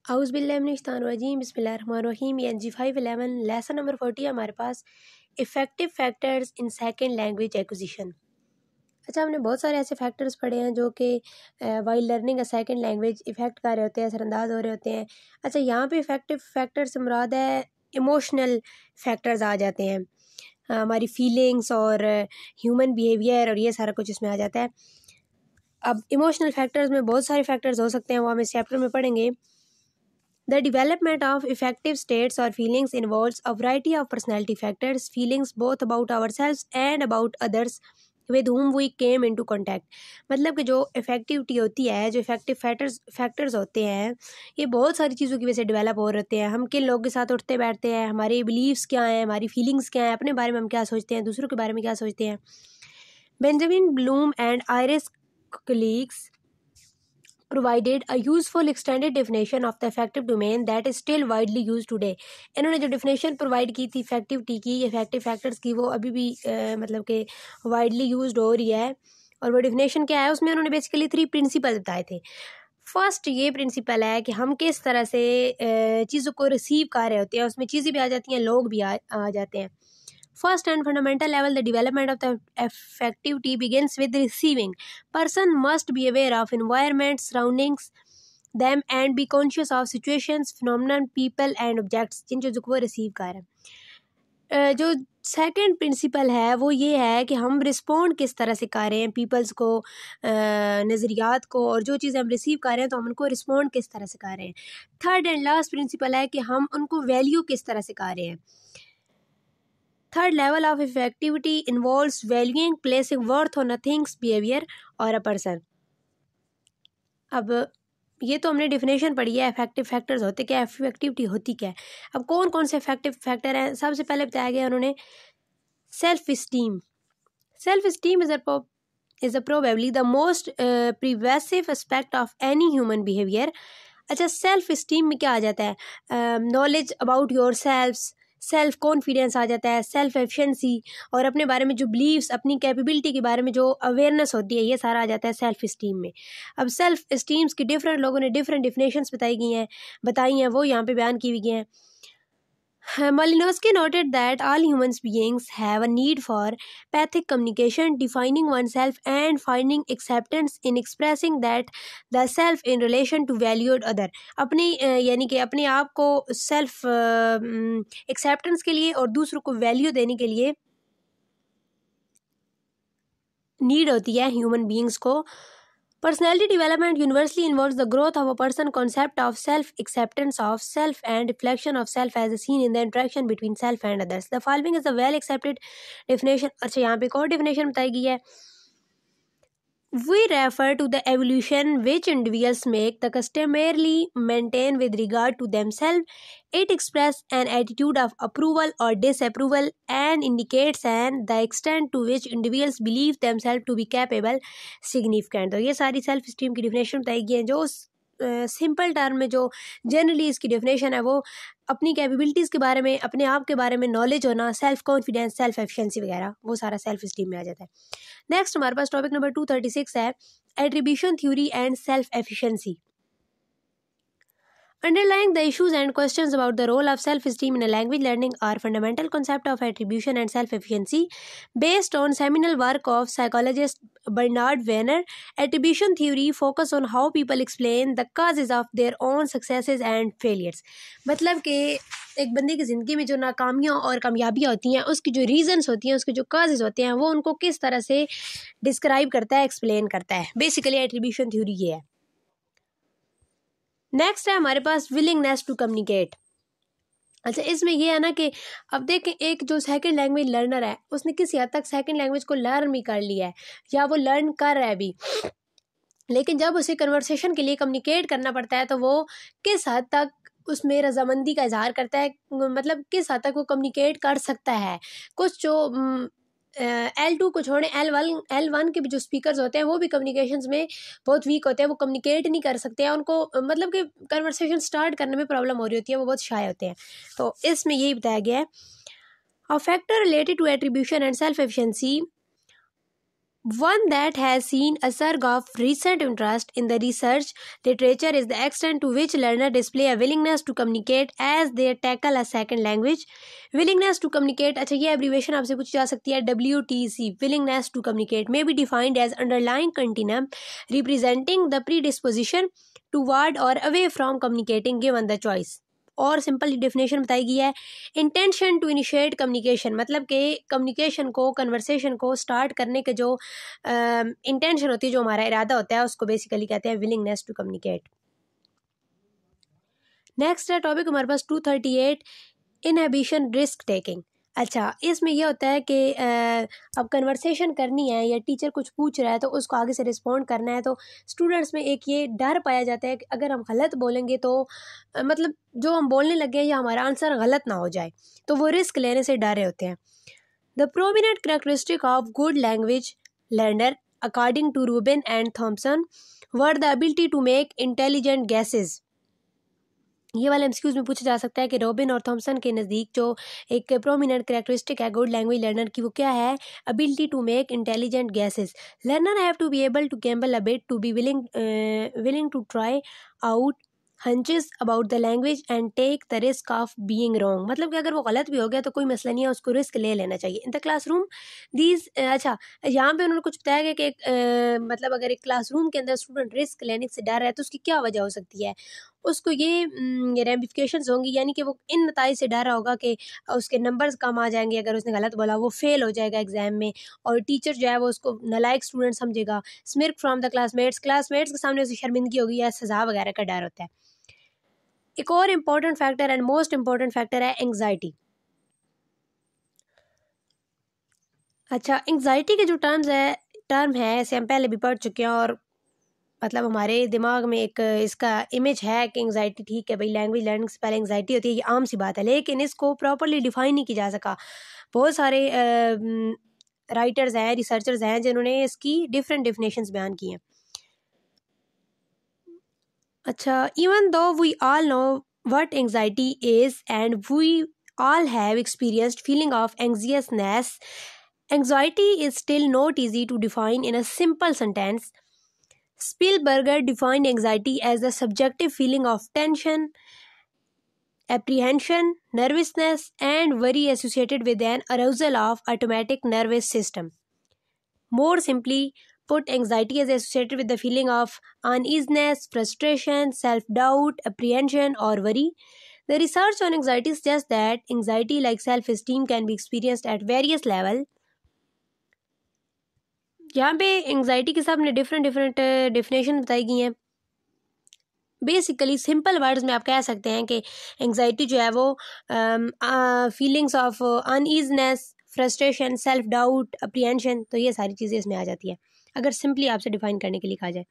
औज़ुबिल्लाहिमिनश्शैतानिर्रजीम बिस्मिल्लाहिर्रहमानिर्रहीम। NG511 lesson number 40 हमारे पास effective factors in second language acquisition. अच्छा, हमने बहुत सारे ऐसे फैक्टर्स पढ़े हैं जो कि while learning a second language effect कर रहे होते हैं, असरअंदाज हो रहे होते हैं। अच्छा, यहाँ पे इफ़ेक्टिव फैक्टर से मुराद है इमोशनल फैक्टर्स आ जाते हैं, हमारी फीलिंग्स और ह्यूमन बिहेवियर और ये सारा कुछ इसमें आ जाता है। अब इमोशनल फैक्टर्स में बहुत सारे फैक्टर्स हो सकते हैं, वो हम इस चैप्टर में पढ़ेंगे। The development of effective states or feelings involves a variety of personality factors, feelings both about ourselves and about others with whom we came into contact। मतलब कि जो इफेक्टिविटी होती है, जो इफेक्टिव फैक्टर्स होते हैं, ये बहुत सारी चीज़ों की वजह से डेवलप हो रहे होते हैं। हम किन लोगों के साथ उठते बैठते हैं, हमारे बिलीव्स क्या हैं, हमारी फीलिंग्स क्या हैं, अपने बारे में हम क्या सोचते हैं, दूसरों के बारे में क्या सोचते हैं। Benjamin Bloom and iris colleagues provided a useful extended definition of the affective domain that is still widely used today। इन्होंने जो definition provide की थी इफेक्टिविटी की, इफेक्टिव फैक्टर्स की, वो अभी भी मतलब कि widely used हो रही है। और वो definition क्या है, उसमें उन्होंने बेसिकली 3 प्रिंसिपल बताए थे। फर्स्ट ये प्रिंसिपल है कि हम किस तरह से चीज़ों को रिसीव कर रहे होते हैं, उसमें चीज़ें भी आ जाती हैं, लोग भी आ जाते हैं। First and fundamental level, the development of the affectivity begins with receiving। Person must be aware of environment, surroundings them and be conscious of situations, phenomenon, people and objects जिन चीज़ों को वो रिसीव कर रहे हैं। जो सेकंड प्रिंसिपल है वो ये है कि हम रिस्पॉन्ड किस तरह से कर रहे हैं पीपल्स को, नज़रियात को, और जो चीज़ें हम रिसीव कर रहे हैं तो हम उनको रिस्पॉन्ड किस तरह से कर रहे हैं। थर्ड एंड लास्ट प्रिंसिपल है कि हम उनको वैल्यू किस तरह से कर रहे हैं। Third level of effectivity involves valuing, placing worth on a thing's behavior or a person। अब ये तो हमने डिफिनेशन पढ़ी है, इफेक्टिव फैक्टर्स होते क्या, इफेक्टिविटी होती क्या है। अब कौन कौन से इफेक्टिव फैक्टर हैं, सबसे पहले बताया गया उन्होंने self esteem. Self esteem is probably the most pervasive aspect of any human behaviour. अच्छा, सेल्फ इस्टीम में क्या आ जाता है, knowledge about your self confidence आ जाता है, सेल्फ एफिशिएंसी और अपने बारे में जो बिलीव्स, अपनी कैपेबिलिटी के बारे में जो अवेयरनेस होती है, ये सारा आ जाता है सेल्फ इस्टीम में। अब सेल्फ इस्टीम्स की डिफरेंट लोगों ने डिफरेंट डिफिनेशंस बताई हैं, वो यहाँ पे बयान की हुई हैं। Malinowski noted that all human beings have a need for empathic communication, defining oneself and finding acceptance in expressing that the self in relation to valued other। अपनी यानी कि अपने आप को सेल्फ एक्सेप्टेंस के लिए और दूसरों को वैल्यू देने के लिए नीड होती है ह्यूमन बींग्स को। Personality development universally involves the growth of a person concept of self, acceptance of self and reflection of self as seen in the interaction between self and others। The following is a well accepted definition। अच्छा, यहाँ पे एक और definition बताई गई है। We refer to the evolution which individuals make the customarily maintain with regard to themselves। It expresses an attitude of approval or disapproval and indicates the extent to which individuals believe themselves to be capable, significant। तो ये सारी self esteem की definition बताई गई है। जो simple term में जो जनरली इसकी डेफिनेशन है, वो अपनी कैपेबिलिटीज़ के बारे में, अपने आप के बारे में नॉलेज होना, सेल्फ कॉन्फिडेंस, सेल्फ एफिशिएंसी वगैरह, वो सारा सेल्फ स्टीम में आ जाता है। नेक्स्ट हमारे पास टॉपिक नंबर 236 है attribution theory and self efficiency. Underlying the issues and questions about the role of self-esteem in a language learning are fundamental concept of attribution and self-efficacy based on seminal work of psychologist Bernard Werner। Attribution theory focus on how people explain the causes of their own successes and failures। मतलब कि एक बंदे की ज़िंदगी में जो नाकामियाँ और कामयाबियाँ होती हैं, उसकी जो रीजंस होती हैं, उसके जो काजेज़ होते हैं, वो उनको किस तरह से डिस्क्राइब करता है, एक्सप्लेन करता है। बेसिकली एट्रीब्यूशन थ्योरी ये है। नेक्स्ट है हमारे पास विलिंगनेस टू कम्युनिकेट। अच्छा, इसमें ये है ना कि अब देखें, एक जो सेकंड लैंग्वेज लर्नर है, उसने किसी हद तक सेकंड लैंग्वेज को लर्न भी कर लिया है या वो लर्न कर रहा है भी, लेकिन जब उसे कन्वर्सेशन के लिए कम्युनिकेट करना पड़ता है तो वो किस हद तक उसमें रजामंदी का इजहार करता है, मतलब किस हद तक वो कम्युनिकेट कर सकता है। कुछ जो L2 को छोड़ें, L1 के भी जो स्पीकर्स होते हैं वो भी कम्युनिकेशंस में बहुत वीक होते हैं, वो कम्युनिकेट नहीं कर सकते हैं, उनको मतलब कि कन्वर्सेशन स्टार्ट करने में प्रॉब्लम हो रही होती है, वो बहुत शाय होते हैं। तो इसमें यही बताया गया है। A factor related to attribution and self efficiency One that has seen a surge of recent interest in the research literature is the extent to which learners display a willingness to communicate as they tackle a second language. Willingness to communicate, अच्छा ये abbreviation आपसे पूछी जा सकती है WTC. Willingness to communicate may be defined as underlying continuum representing the predisposition toward or away from communicating given the choice. और simple definition बताई गई है इंटेंशन टू इनिशिएट कम्युनिकेशन, मतलब कि कम्युनिकेशन को, कन्वर्सेशन को स्टार्ट करने के जो इंटेंशन होती है, जो हमारा इरादा होता है, उसको बेसिकली कहते हैं विलिंगनेस टू कम्युनिकेट। नेक्स्ट है टॉपिक हमारे पास 238 इनहिबिशन रिस्क टेकिंग। अच्छा, इसमें यह होता है कि अब कन्वर्सेशन करनी है या टीचर कुछ पूछ रहा है तो उसको आगे से रिस्पॉन्ड करना है, तो स्टूडेंट्स में एक ये डर पाया जाता है कि अगर हम गलत बोलेंगे तो मतलब जो हम बोलने लगे हैं या हमारा आंसर गलत ना हो जाए, तो वो रिस्क लेने से डर रहे होते हैं। The prominent characteristic of good language learner according to Rubin and Thomson were the ability to make intelligent guesses. ये वाला एमसीक्यूज में पूछा जा सकता है कि रॉबिन और थॉमसन के नज़दीक जो एक प्रोमिनेंट कैरेक्टरिस्टिक है गुड लैंग्वेज लर्नर की, वो क्या है? Ability to make intelligent guesses. Learner have to be able to gamble a bit, to be willing to try out hunches about the language and take the risk of being wrong। मतलब कि अगर वो गलत भी हो गया तो कोई मसला नहीं है, उसको रिस्क ले लेना चाहिए। इन द क्लासरूम दीज, अच्छा यहाँ पे उन्होंने कुछ बताया गया कि मतलब अगर एक क्लासरूम के अंदर स्टूडेंट रिस्क लेने से डर रहा है तो उसकी क्या वजह हो सकती है? उसको ये रेमिफिकेशंस होंगी, यानी कि वो इन नताइज से डर रहा होगा कि उसके नंबर्स कम आ जाएंगे, अगर उसने गलत बोला वो फेल हो जाएगा एग्जाम में, और टीचर जो है वो उसको नालायक स्टूडेंट समझेगा। स्मिर्क फ्रॉम द क्लासमेट्स के सामने उसे शर्मिंदगी होगी या सजा वगैरह का डर होता है। एक और important factor and most important factor है एंग्जाइटी। अच्छा, एंग्जाइटी के जो टर्म है ऐसे हम पहले भी पढ़ चुके हैं, और मतलब हमारे दिमाग में एक इसका इमेज है कि एंग्जाइटी, ठीक है भाई, लैंग्वेज लर्निंग से पहले एंग्जाइटी होती है, ये आम सी बात है, लेकिन इसको प्रॉपरली डिफाइन नहीं किया जा सका। बहुत सारे राइटर्स हैं, रिसर्चर्स हैं जिन्होंने इसकी डिफरेंट डेफिनेशंस बयान की हैं। अच्छा, even though we all know what anxiety is and we all have experienced feeling of anxiousness, anxiety is still not easy to define in a simple sentence. Spielberger defined anxiety as the subjective feeling of tension, apprehension, nervousness, and worry associated with an arousal of automatic nervous system. More simply put, anxiety is associated with the feeling of uneasiness, frustration, self-doubt, apprehension, or worry. The research on anxiety suggests that anxiety, like self-esteem, can be experienced at various levels. यहाँ पे anxiety के साथ different definition बताई गई हैं। Basically simple words में आप कह सकते हैं कि एंग्जाइटी जो है वो feelings of uneasiness, frustration, self doubt, apprehension, तो ये सारी चीज़ें इसमें आ जाती है अगर सिंपली आपसे डिफाइन करने के लिए कहा जाए।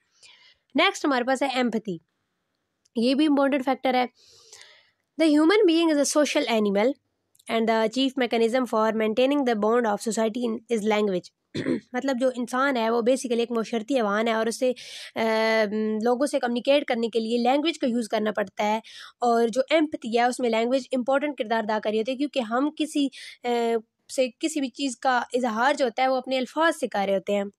नेक्स्ट हमारे पास है एम्पैथी। ये भी इम्पोर्टेंट फैक्टर है। The human being is a social animal and the chief mechanism for maintaining the bond of society is language. मतलब जो इंसान है वो बेसिकली एक मुशरती हैवान है और उससे लोगों से कम्युनिकेट करने के लिए लैंग्वेज का यूज़ करना पड़ता है, और जो एम्पैथी है उसमें लैंग्वेज इंपॉर्टेंट किरदार अदा कर रही होती है, क्योंकि हम किसी भी चीज़ का इजहार जो होता है वो अपने अल्फाज से कर रहे होते हैं।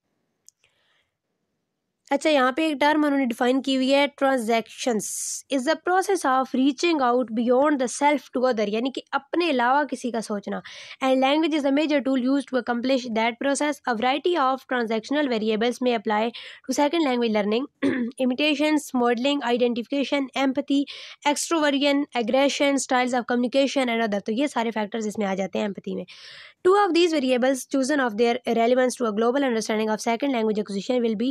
अच्छा, यहाँ पे एक टर्म उन्होंने डिफाइन की हुई है, transactions is the process of reaching out beyond the self to other, यानी कि अपने अलावा किसी का सोचना। And language is the major tool use to accomplish that process. A variety of transactional variables में apply to second language learning, imitations, modelling, identification, empathy, extroversion, aggression, styles of communication and other. तो ये सारे factors इसमें आ जाते हैं empathy में। Two of these variables chosen of their relevance to a global understanding of second language acquisition will be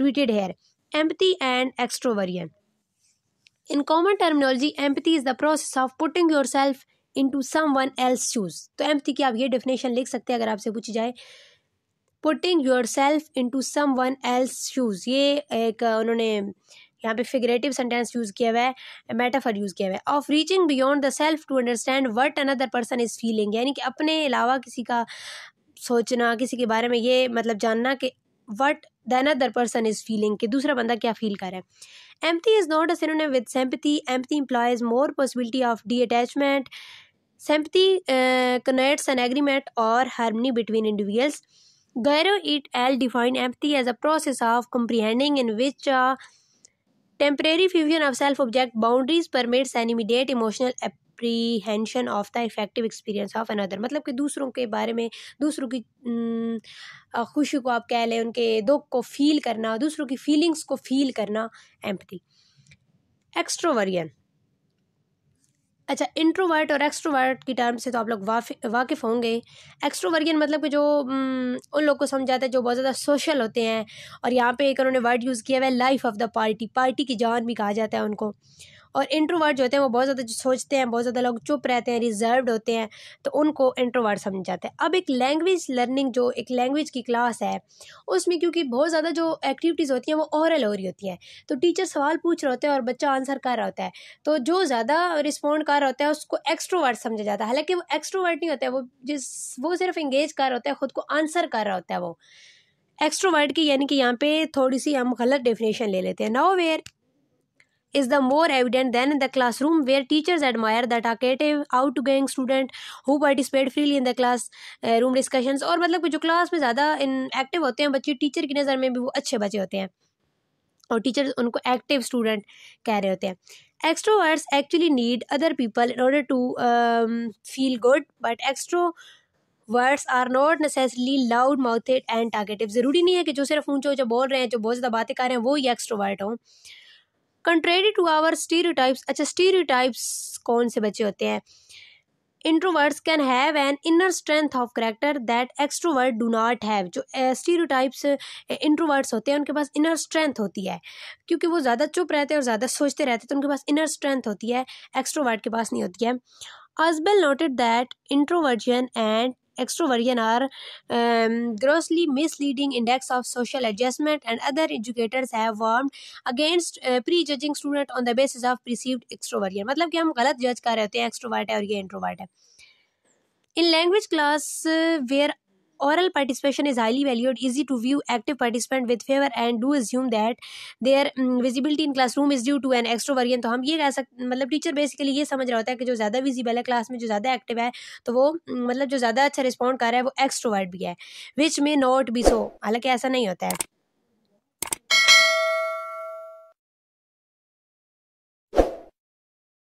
treated here: empathy and extroversion. In common terminology, empathy is the process of putting yourself into someone else's shoes. तो empathy की आप ये definition लिख सकते हैं अगर आपसे पूछी जाए, putting yourself into someone else's shoes। ये एक उन्होंने यहाँ पे फिगरेटिव सेंटेंस यूज़ किया हुआ है, मेटाफर यूज़ किया हुआ है। Of reaching beyond the self to understand what another person is feeling, यानी कि अपने अलावा किसी का सोचना, किसी के बारे में ये मतलब जानना कि what the another person is feeling, कि दूसरा बंदा क्या फील कर रहा है। Empathy is not a synonym with sympathy. Empathy employees more possibility of D attachment. Sympathy connotes an agreement or harmony between individuals. Gyro et al. Define empathy as a process of comprehending in which a temporary fusion of self-object boundaries permits an immediate emotional apprehension of the effective experience of another। मतलब कि दूसरों के बारे में, दूसरों की खुशी को आप कह लें, उनके दुख को फील करना, दूसरों की फीलिंग्स को फील करना, एम्पैथी। एक्सट्रोवर्जन, अच्छा, इंट्रोवर्ट और एक्सट्रोवर्ट की टर्म से तो आप लोग वाकिफ़ होंगे। एक्सट्रोवर्जन मतलब कि जो उन लोग को समझाता है जो बहुत ज़्यादा सोशल होते हैं, और यहाँ पे एक उन्होंने वर्ड यूज़ किया हुआ है life of the party, party की जान भी कहा जाता है उनको। और इंट्रोवर्ट जो होते हैं वो बहुत ज़्यादा सोचते हैं, बहुत ज़्यादा लोग चुप रहते हैं, रिजर्व्ड होते हैं, तो उनको इंट्रोवर्ट समझ जाते हैं। अब एक लैंग्वेज लर्निंग, जो एक लैंग्वेज की क्लास है, उसमें क्योंकि बहुत ज़्यादा जो एक्टिविटीज़ होती हैं वो ओरल हो रही होती हैं, तो टीचर सवाल पूछ रहे होते हैं और बच्चा आंसर कर रहा होता है, तो जो ज़्यादा रिस्पॉन्ड कर रहा होता है उसको एक्सट्रोवर्ट समझा जाता है। हालांकि वो एक्सट्रोवर्ट नहीं होता है, वो सिर्फ इंगेज कर रहा होता है, खुद को आंसर कर रहा होता है वो एक्सट्रोवर्ट की। यानी कि यहाँ पे थोड़ी सी हम गलत डेफिनेशन ले लेते हैं। Now where is the more evident than in the classroom, where teachers admire the talkative, outgoing student who participate freely in the class room discussions। और मतलब कि जो क्लास में ज़्यादा एक्टिव होते हैं बच्चे, टीचर की नज़र में भी वो अच्छे बच्चे होते हैं और टीचर उनको एक्टिव स्टूडेंट कह रहे होते हैं। Extroverts actually need other people in order to feel good, but words are not necessarily loud mouthed and targetive. ज़रूरी नहीं है कि जो सिर्फ ऊंचे ऊंचे बोल रहे हैं, जो बहुत ज़्यादा बातें कर रहे हैं, वो ही एक्सट्रोवर्ट हों। कंट्रेरी टू आवर स्टीरियोटाइप्स, अच्छा स्टीरियोटाइप्स कौन से बच्चे होते हैं? Introverts can have an inner strength of character that extrovert do not have. जो स्टीरियोटाइप्स इंट्रोवर्ट्स होते हैं उनके पास इनर स्ट्रेंथ होती है, क्योंकि वो ज़्यादा चुप रहते हैं और ज़्यादा सोचते रहते हैं, तो उनके पास इनर स्ट्रेंथ होती है, एक्सट्रोवर्ट के पास नहीं होती है। Asbel noted that introversion and extroversion are grossly misleading index of social adjustment, and other educators have warned against prejudging student on the basis of perceived extroversion। मतलब कि हम गलत जज कर रहे होते हैं, एक्सट्रोवर्ट है और ये इंट्रोवर्ट है। In language class where oral participation is highly valued, easy to view active participant with favor and do assume that their visibility in classroom is due to an extroversion। तो हम ये कह सकते, मतलब टीचर बेसिकली ये समझ रहा होता है कि जो ज़्यादा विजिबल है क्लास में, जो ज़्यादा एक्टिव है, तो वो मतलब जो ज़्यादा अच्छा रिस्पॉन्ड कर रहा है वो एक्सट्रोवर्ट भी है, विच में नॉट बी सो। हालांकि ऐसा नहीं होता है।